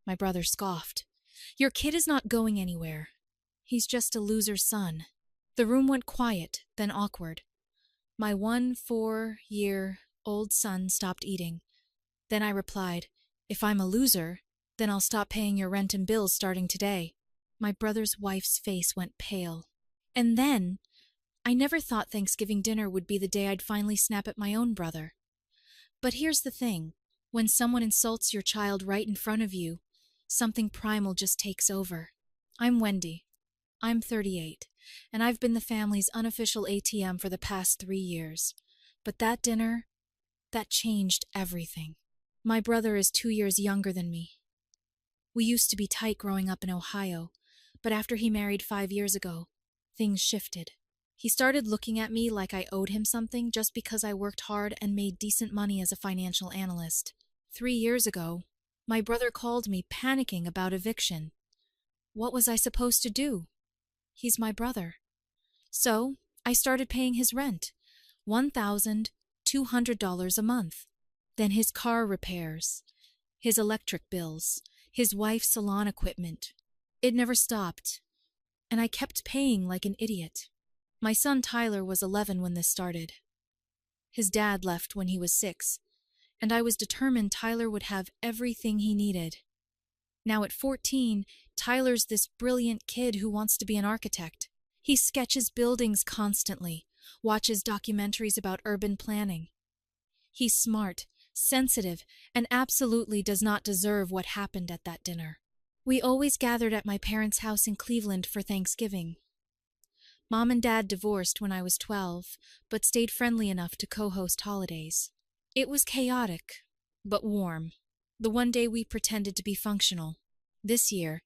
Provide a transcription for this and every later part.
My brother scoffed. Your kid is not going anywhere. He's just a loser's son. The room went quiet, then awkward. My 4-year-old son stopped eating. Then I replied, if I'm a loser, then I'll stop paying your rent and bills starting today. My brother's wife's face went pale. And then, I never thought Thanksgiving dinner would be the day I'd finally snap at my own brother. But here's the thing. When someone insults your child right in front of you, something primal just takes over. I'm Wendy. I'm 38, and I've been the family's unofficial ATM for the past 3 years. But that dinner, that changed everything. My brother is 2 years younger than me. We used to be tight growing up in Ohio, but after he married 5 years ago, things shifted. He started looking at me like I owed him something just because I worked hard and made decent money as a financial analyst. 3 years ago, my brother called me panicking about eviction. What was I supposed to do? He's my brother. So, I started paying his rent, $1,200 a month. Then his car repairs, his electric bills, his wife's salon equipment. It never stopped, and I kept paying like an idiot. My son Tyler was 11 when this started. His dad left when he was 6, and I was determined Tyler would have everything he needed. Now at 14, Tyler's this brilliant kid who wants to be an architect. He sketches buildings constantly, watches documentaries about urban planning. He's smart, sensitive, and absolutely does not deserve what happened at that dinner. We always gathered at my parents' house in Cleveland for Thanksgiving. Mom and Dad divorced when I was 12, but stayed friendly enough to co-host holidays. It was chaotic, but warm. The one day we pretended to be functional. This year,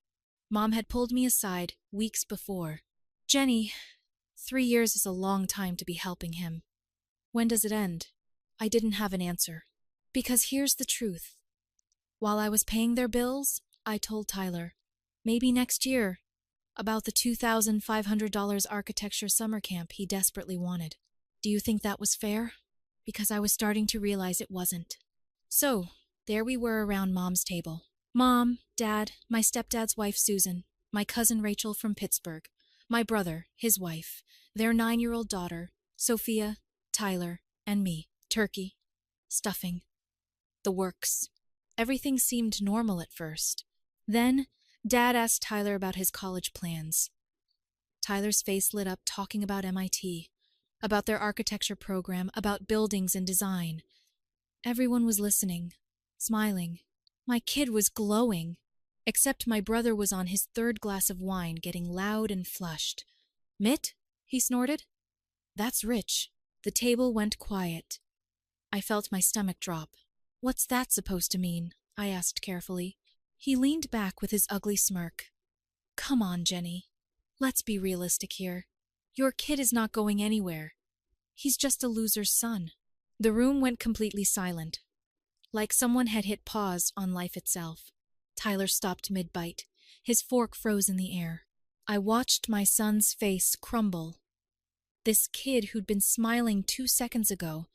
Mom had pulled me aside weeks before. Jenny, 3 years is a long time to be helping him. When does it end? I didn't have an answer. Because here's the truth. While I was paying their bills, I told Tyler, maybe next year, about the $2,500 architecture summer camp he desperately wanted. Do you think that was fair? Because I was starting to realize it wasn't. So, there we were around Mom's table. Mom, Dad, my stepdad's wife Susan, my cousin Rachel from Pittsburgh, my brother, his wife, their 9-year-old daughter, Sophia, Tyler, and me. Turkey, stuffing, the works. Everything seemed normal at first. Then, Dad asked Tyler about his college plans. Tyler's face lit up talking about MIT, about their architecture program, about buildings and design. Everyone was listening, smiling. My kid was glowing, except my brother was on his 3rd glass of wine, getting loud and flushed. Mitt? He snorted. That's rich. The table went quiet. I felt my stomach drop. What's that supposed to mean? I asked carefully. He leaned back with his ugly smirk. Come on, Jenny. Let's be realistic here. Your kid is not going anywhere. He's just a loser's son. The room went completely silent, like someone had hit pause on life itself. Tyler stopped mid-bite. His fork froze in the air. I watched my son's face crumble. This kid who'd been smiling 2 seconds ago,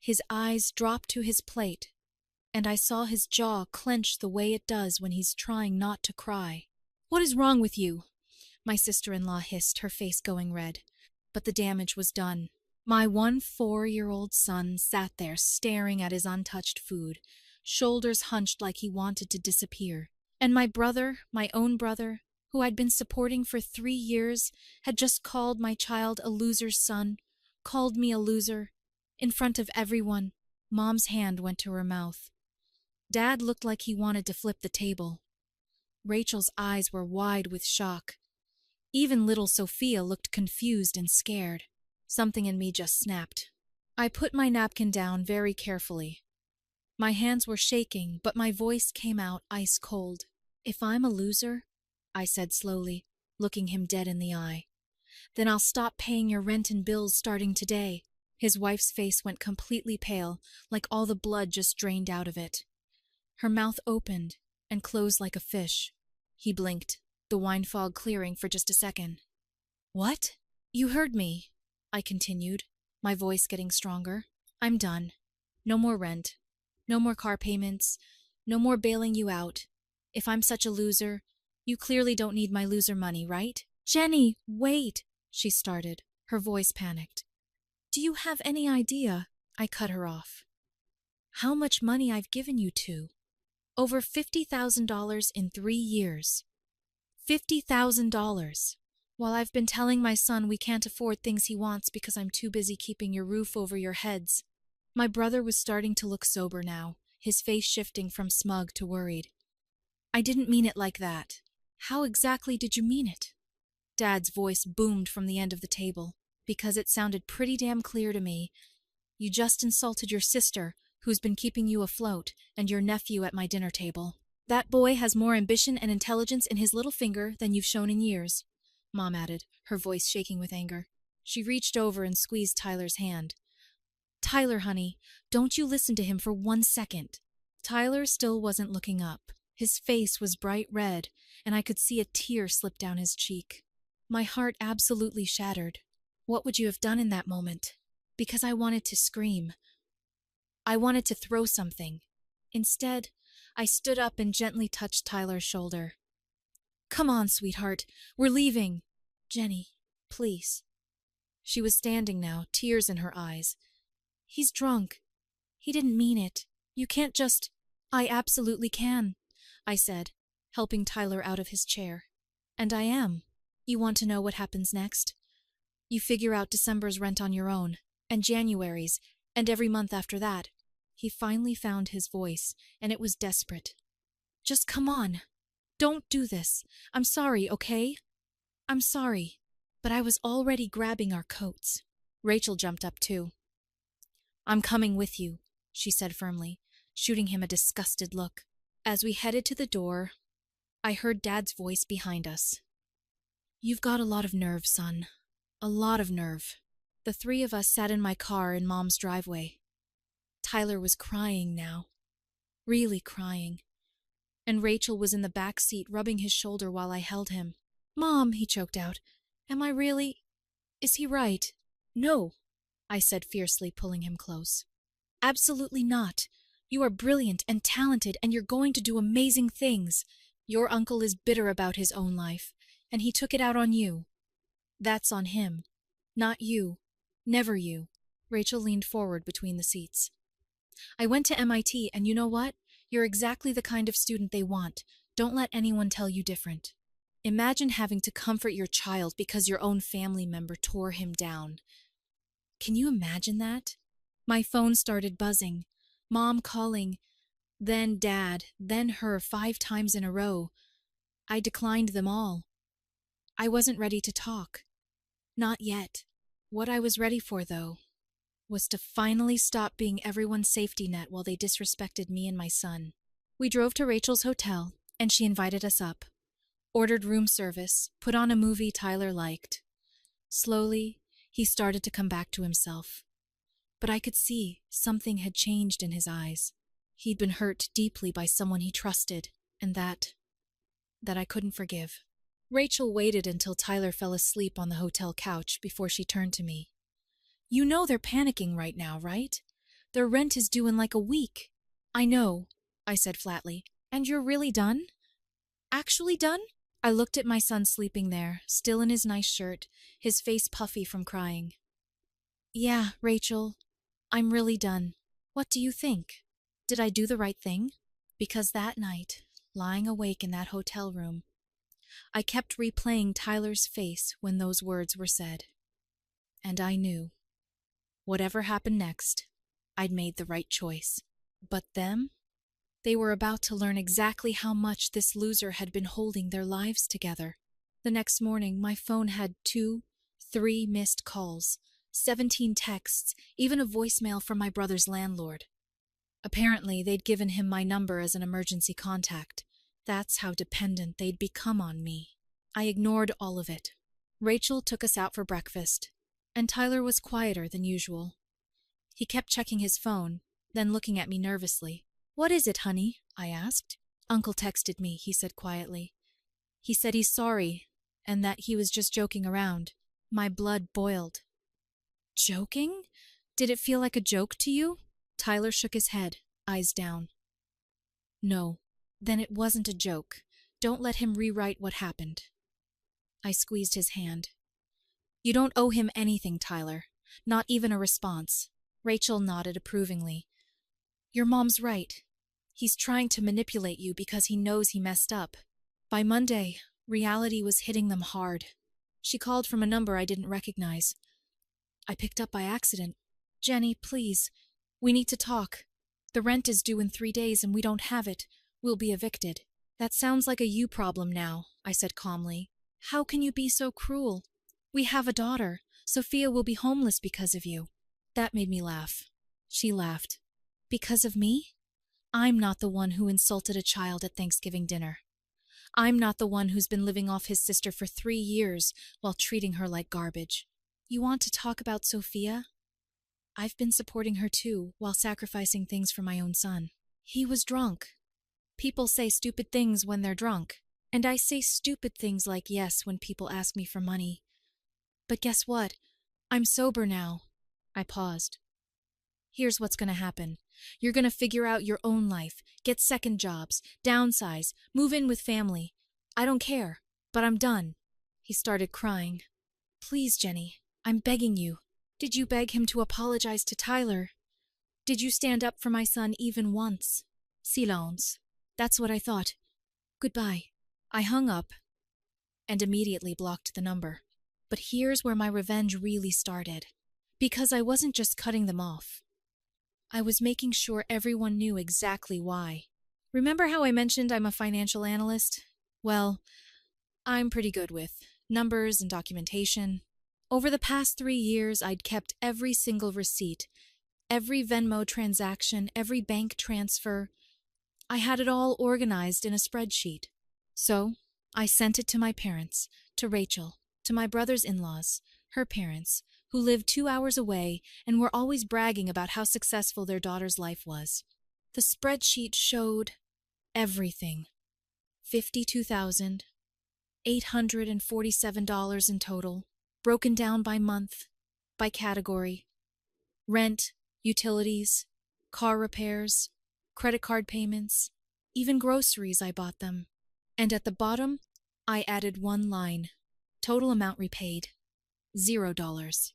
his eyes dropped to his plate, and I saw his jaw clench the way it does when he's trying not to cry. What is wrong with you? My sister-in-law hissed, her face going red. But the damage was done. My 4-year-old son sat there staring at his untouched food, shoulders hunched like he wanted to disappear. And my brother, my own brother, who I'd been supporting for 3 years, had just called my child a loser's son, called me a loser, in front of everyone. Mom's hand went to her mouth. Dad looked like he wanted to flip the table. Rachel's eyes were wide with shock. Even little Sophia looked confused and scared. Something in me just snapped. I put my napkin down very carefully. My hands were shaking, but my voice came out ice cold. If I'm a loser, I said slowly, looking him dead in the eye, then I'll stop paying your rent and bills starting today. His wife's face went completely pale, like all the blood just drained out of it. Her mouth opened and closed like a fish. He blinked, the wine fog clearing for just a second. What? You heard me, I continued, my voice getting stronger. I'm done. No more rent. No more car payments. No more bailing you out. If I'm such a loser, you clearly don't need my loser money, right? Jenny, wait, she started, her voice panicked. Do you have any idea? I cut her off. How much money I've given you to? Over $50,000 in 3 years. $50,000. While I've been telling my son we can't afford things he wants because I'm too busy keeping your roof over your heads. My brother was starting to look sober now, his face shifting from smug to worried. I didn't mean it like that. How exactly did you mean it? Dad's voice boomed from the end of the table, because it sounded pretty damn clear to me. You just insulted your sister, who's been keeping you afloat, and your nephew at my dinner table. That boy has more ambition and intelligence in his little finger than you've shown in years, Mom added, her voice shaking with anger. She reached over and squeezed Tyler's hand. Tyler, honey, don't you listen to him for 1 second. Tyler still wasn't looking up. His face was bright red, and I could see a tear slip down his cheek. My heart absolutely shattered. What would you have done in that moment? Because I wanted to scream. I wanted to throw something. Instead, I stood up and gently touched Tyler's shoulder. Come on, sweetheart. We're leaving. Jenny, please. She was standing now, tears in her eyes. He's drunk. He didn't mean it. You can't just... I absolutely can, I said, helping Tyler out of his chair. And I am. You want to know what happens next? You figure out December's rent on your own, and January's, and every month after that. He finally found his voice, and it was desperate. Just come on. Don't do this. I'm sorry, okay? I'm sorry. But I was already grabbing our coats. Rachel jumped up too. I'm coming with you, she said firmly, shooting him a disgusted look. As we headed to the door, I heard Dad's voice behind us. You've got a lot of nerve, son. A lot of nerve. The 3 of us sat in my car in Mom's driveway. Tyler was crying now. Really crying. And Rachel was in the back seat rubbing his shoulder while I held him. Mom, he choked out. Am I really... Is he right? No, I said fiercely, pulling him close. Absolutely not. You are brilliant and talented, and you're going to do amazing things. Your uncle is bitter about his own life, and he took it out on you. That's on him. Not you. Never you. Rachel leaned forward between the seats. I went to MIT, and you know what? You're exactly the kind of student they want. Don't let anyone tell you different. Imagine having to comfort your child because your own family member tore him down. Can you imagine that? My phone started buzzing. Mom calling, then Dad, then her 5 times in a row. I declined them all. I wasn't ready to talk. Not yet. What I was ready for, though, was to finally stop being everyone's safety net while they disrespected me and my son. We drove to Rachel's hotel, and she invited us up. Ordered room service, put on a movie Tyler liked. Slowly, he started to come back to himself. But I could see something had changed in his eyes. He'd been hurt deeply by someone he trusted, and that I couldn't forgive. Rachel waited until Tyler fell asleep on the hotel couch before she turned to me. You know they're panicking right now, right? Their rent is due in like a week. I know, I said flatly. And you're really done? Actually done? I looked at my son sleeping there, still in his nice shirt, his face puffy from crying. Yeah, Rachel, I'm really done. What do you think? Did I do the right thing? Because that night, lying awake in that hotel room, I kept replaying Tyler's face when those words were said. And I knew, whatever happened next, I'd made the right choice. But them? They were about to learn exactly how much this loser had been holding their lives together. The next morning, my phone had 2, 3 missed calls, 17 texts, even a voicemail from my brother's landlord. Apparently, they'd given him my number as an emergency contact. That's how dependent they'd become on me. I ignored all of it. Rachel took us out for breakfast, and Tyler was quieter than usual. He kept checking his phone, then looking at me nervously. What is it, honey? I asked. Uncle texted me, he said quietly. He said he's sorry, and that he was just joking around. My blood boiled. Joking? Did it feel like a joke to you? Tyler shook his head, eyes down. No, Then it wasn't a joke. Don't let him rewrite what happened. I squeezed his hand. You don't owe him anything, Tyler. Not even a response. Rachel nodded approvingly. Your mom's right. He's trying to manipulate you because he knows he messed up. By Monday, reality was hitting them hard. She called from a number I didn't recognize. I picked up by accident. Jenny, please. We need to talk. The rent is due in 3 days and we don't have it. We'll be evicted. That sounds like a you problem now, I said calmly. How can you be so cruel? We have a daughter. Sophia will be homeless because of you. That made me laugh. She laughed. Because of me? I'm not the one who insulted a child at Thanksgiving dinner. I'm not the one who's been living off his sister for 3 years while treating her like garbage. You want to talk about Sophia? I've been supporting her too, while sacrificing things for my own son. He was drunk. People say stupid things when they're drunk, and I say stupid things like yes when people ask me for money. But guess what? I'm sober now. I paused. Here's what's gonna happen. You're gonna figure out your own life, get second jobs, downsize, move in with family. I don't care, but I'm done. He started crying. Please, Jenny, I'm begging you. Did you beg him to apologize to Tyler? Did you stand up for my son even once? Silence. That's what I thought. Goodbye. I hung up and immediately blocked the number. But here's where my revenge really started. Because I wasn't just cutting them off. I was making sure everyone knew exactly why. Remember how I mentioned I'm a financial analyst? Well, I'm pretty good with numbers and documentation. Over the past 3 years, I'd kept every single receipt, every Venmo transaction, every bank transfer. I had it all organized in a spreadsheet. So, I sent it to my parents, to Rachel, to my brother's in-laws, her parents, who lived 2 hours away and were always bragging about how successful their daughter's life was. The spreadsheet showed everything. $52,847 in total, broken down by month, by category. Rent, utilities, car repairs, credit card payments, even groceries I bought them. And at the bottom, I added one line. Total amount repaid. $0.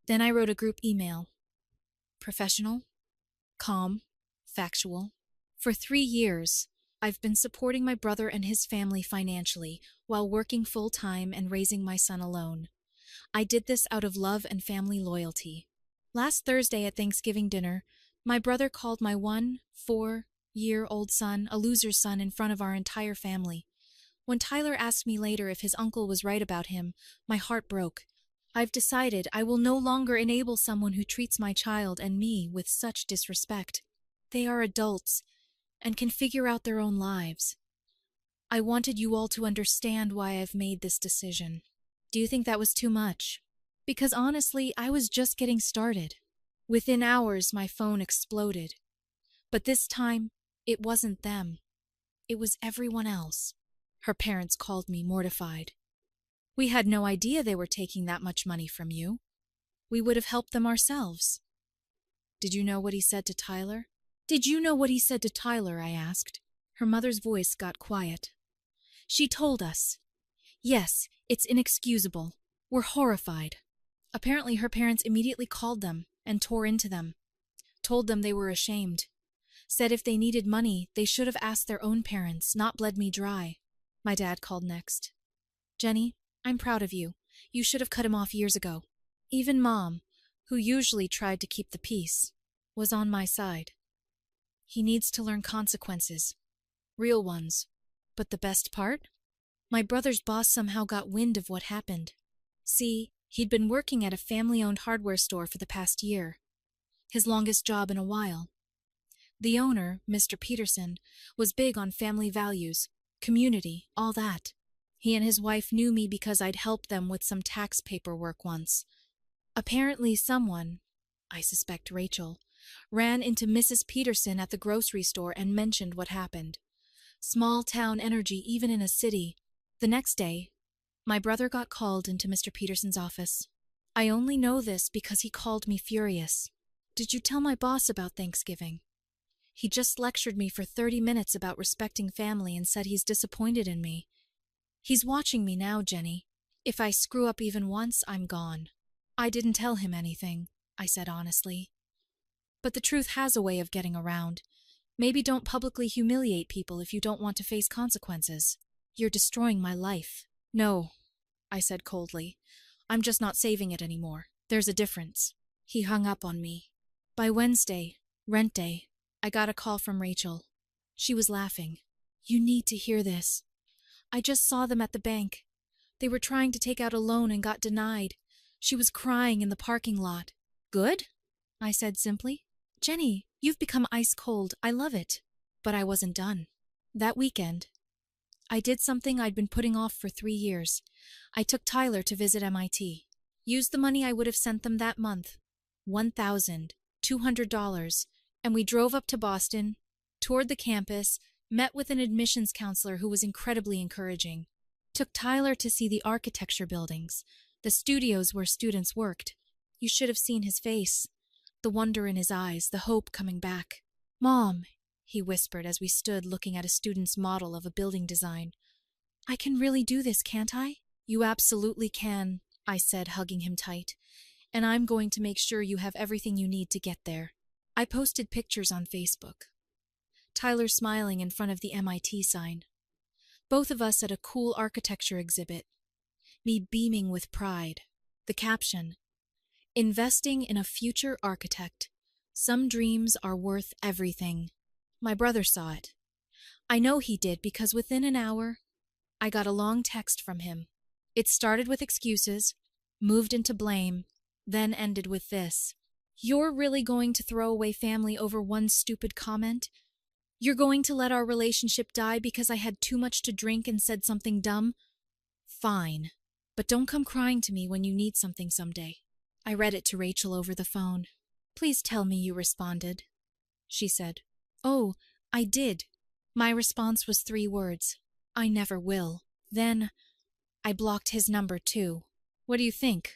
Then I wrote a group email. Professional, calm, factual. For 3 years, I've been supporting my brother and his family financially while working full-time and raising my son alone. I did this out of love and family loyalty. Last Thursday at Thanksgiving dinner, my brother called my 4-year-old son a loser's son in front of our entire family. When Tyler asked me later if his uncle was right about him, my heart broke. I've decided I will no longer enable someone who treats my child and me with such disrespect. They are adults and can figure out their own lives. I wanted you all to understand why I've made this decision. Do you think that was too much? Because honestly, I was just getting started. Within hours, my phone exploded. But this time, it wasn't them. It was everyone else. Her parents called me mortified. We had no idea they were taking that much money from you. We would have helped them ourselves. Did you know what he said to Tyler? Did you know what he said to Tyler? I asked. Her mother's voice got quiet. She told us. Yes, it's inexcusable. We're horrified. Apparently her parents immediately called them and tore into them. Told them they were ashamed. Said if they needed money, they should have asked their own parents, not bled me dry. My dad called next. Jenny, I'm proud of you. You should have cut him off years ago. Even Mom, who usually tried to keep the peace, was on my side. He needs to learn consequences. Real ones. But the best part? My brother's boss somehow got wind of what happened. See, he'd been working at a family-owned hardware store for the past year. His longest job in a while. The owner, Mr. Peterson, was big on family values, community, all that. He and his wife knew me because I'd helped them with some tax paperwork once. Apparently someone, I suspect Rachel, ran into Mrs. Peterson at the grocery store and mentioned what happened. Small town energy even in a city. The next day, my brother got called into Mr. Peterson's office. I only know this because he called me furious. Did you tell my boss about Thanksgiving? He just lectured me for 30 minutes about respecting family and said he's disappointed in me. He's watching me now, Jenny. If I screw up even once, I'm gone. I didn't tell him anything, I said honestly. But the truth has a way of getting around. Maybe don't publicly humiliate people if you don't want to face consequences. You're destroying my life. No, I said coldly. I'm just not saving it anymore. There's a difference. He hung up on me. By Wednesday, rent day, I got a call from Rachel. She was laughing. You need to hear this. I just saw them at the bank. They were trying to take out a loan and got denied. She was crying in the parking lot. Good? I said simply. Jenny, you've become ice cold. I love it. But I wasn't done. That weekend, I did something I'd been putting off for 3 years. I took Tyler to visit MIT. Used the money I would have sent them that month, $1,200, and we drove up to Boston, toured the campus, met with an admissions counselor who was incredibly encouraging. Took Tyler to see the architecture buildings, the studios where students worked. You should have seen his face. The wonder in his eyes, the hope coming back. Mom, he whispered as we stood looking at a student's model of a building design. I can really do this, can't I? You absolutely can, I said, hugging him tight. And I'm going to make sure you have everything you need to get there. I posted pictures on Facebook. Tyler smiling in front of the MIT sign. Both of us at a cool architecture exhibit. Me beaming with pride. The caption, investing in a future architect. Some dreams are worth everything. My brother saw it. I know he did because within an hour, I got a long text from him. It started with excuses, moved into blame, then ended with this. You're really going to throw away family over one stupid comment? You're going to let our relationship die because I had too much to drink and said something dumb? Fine. But don't come crying to me when you need something someday. I read it to Rachel over the phone. Please tell me you responded, she said. Oh, I did. My response was 3 words. I never will. Then, I blocked his number too. What do you think?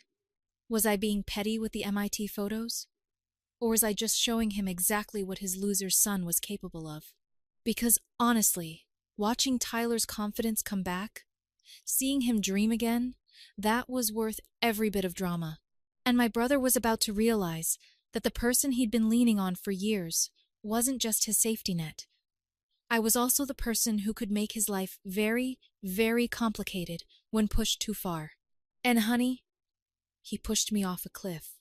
Was I being petty with the MIT photos? Or was I just showing him exactly what his loser son was capable of? Because honestly, watching Tyler's confidence come back, seeing him dream again, that was worth every bit of drama. And my brother was about to realize that the person he'd been leaning on for years wasn't just his safety net. I was also the person who could make his life very, very complicated when pushed too far. And honey, he pushed me off a cliff.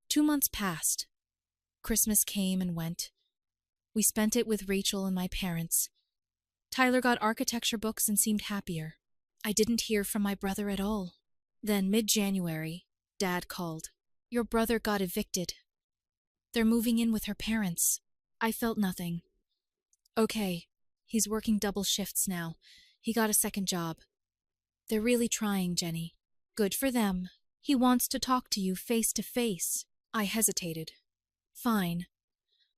2 months passed. Christmas came and went. We spent it with Rachel and my parents. Tyler got architecture books and seemed happier. I didn't hear from my brother at all. Then, mid-January, Dad called. Your brother got evicted. They're moving in with her parents. I felt nothing. Okay, he's working double shifts now. He got a second job. They're really trying, Jenny. Good for them. He wants to talk to you face to face. I hesitated. Fine.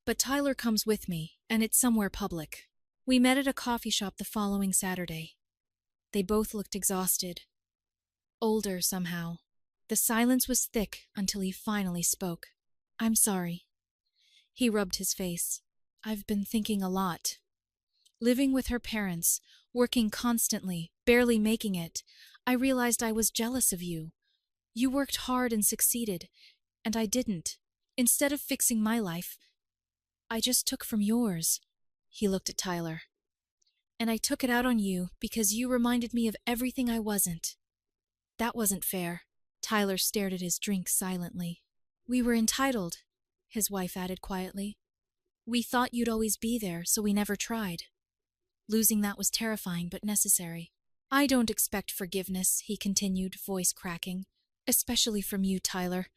But Tyler comes with me, and it's somewhere public. We met at a coffee shop the following Saturday. They both looked exhausted. Older, somehow. The silence was thick until he finally spoke. I'm sorry. He rubbed his face. I've been thinking a lot. Living with her parents, working constantly, barely making it, I realized I was jealous of you. You worked hard and succeeded, and I didn't. Instead of fixing my life, I just took from yours. He looked at Tyler. And I took it out on you because you reminded me of everything I wasn't. That wasn't fair. Tyler stared at his drink silently. We were entitled, his wife added quietly. We thought you'd always be there, so we never tried. Losing that was terrifying but necessary. I don't expect forgiveness, he continued, voice cracking. Especially from you, Tyler.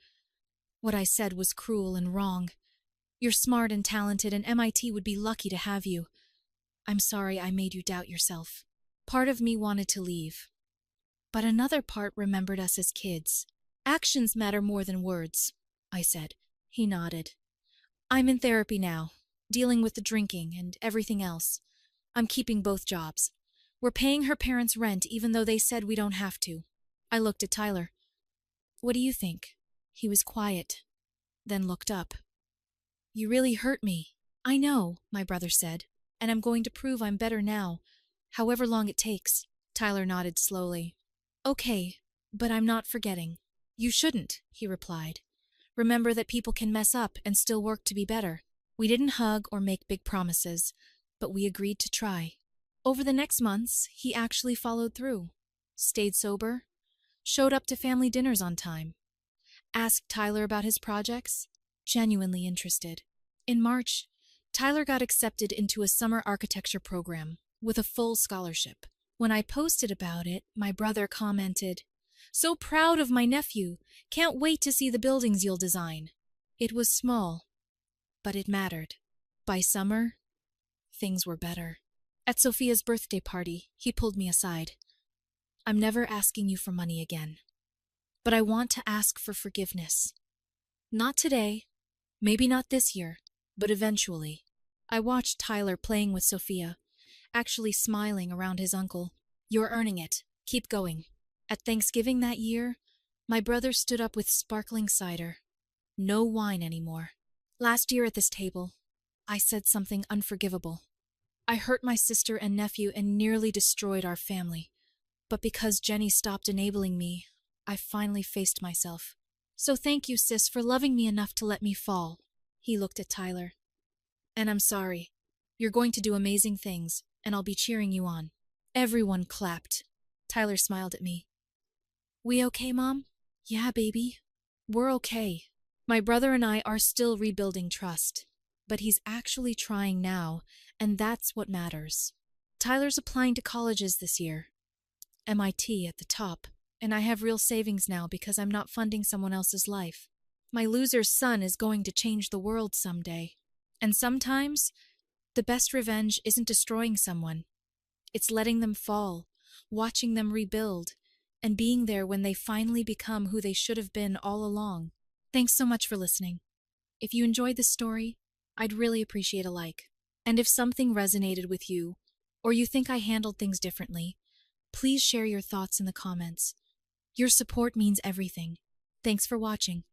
What I said was cruel and wrong. You're smart and talented, and MIT would be lucky to have you. I'm sorry I made you doubt yourself. Part of me wanted to leave. But another part remembered us as kids. Actions matter more than words, I said. He nodded. I'm in therapy now, dealing with the drinking and everything else. I'm keeping both jobs. We're paying her parents' rent even though they said we don't have to. I looked at Tyler. What do you think? He was quiet, then looked up. You really hurt me, I know, my brother said, and I'm going to prove I'm better now, however long it takes. Tyler nodded slowly. Okay, but I'm not forgetting. You shouldn't, he replied. Remember that people can mess up and still work to be better. We didn't hug or make big promises, but we agreed to try. Over the next months, he actually followed through. Stayed sober, showed up to family dinners on time, asked Tyler about his projects, genuinely interested. In March, Tyler got accepted into a summer architecture program with a full scholarship. When I posted about it, my brother commented, "So proud of my nephew. Can't wait to see the buildings you'll design." It was small, but it mattered. By summer, things were better. At Sophia's birthday party, he pulled me aside. "I'm never asking you for money again, but I want to ask for forgiveness. Not today, maybe not this year, but eventually." I watched Tyler playing with Sophia, actually smiling around his uncle. "You're earning it. Keep going." At Thanksgiving that year, my brother stood up with sparkling cider. No wine anymore. Last year at this table, I said something unforgivable. I hurt my sister and nephew and nearly destroyed our family. But because Jenny stopped enabling me, I finally faced myself. "So thank you, sis, for loving me enough to let me fall." He looked at Tyler. "And I'm sorry. You're going to do amazing things, and I'll be cheering you on." Everyone clapped. Tyler smiled at me. "We okay, Mom?" "Yeah, baby. We're okay." My brother and I are still rebuilding trust, but he's actually trying now, and that's what matters. Tyler's applying to colleges this year. MIT at the top, and I have real savings now because I'm not funding someone else's life. My loser's son is going to change the world someday. And sometimes, the best revenge isn't destroying someone. It's letting them fall, watching them rebuild, and being there when they finally become who they should have been all along. Thanks so much for listening. If you enjoyed this story, I'd really appreciate a like. And if something resonated with you, or you think I handled things differently, please share your thoughts in the comments. Your support means everything. Thanks for watching.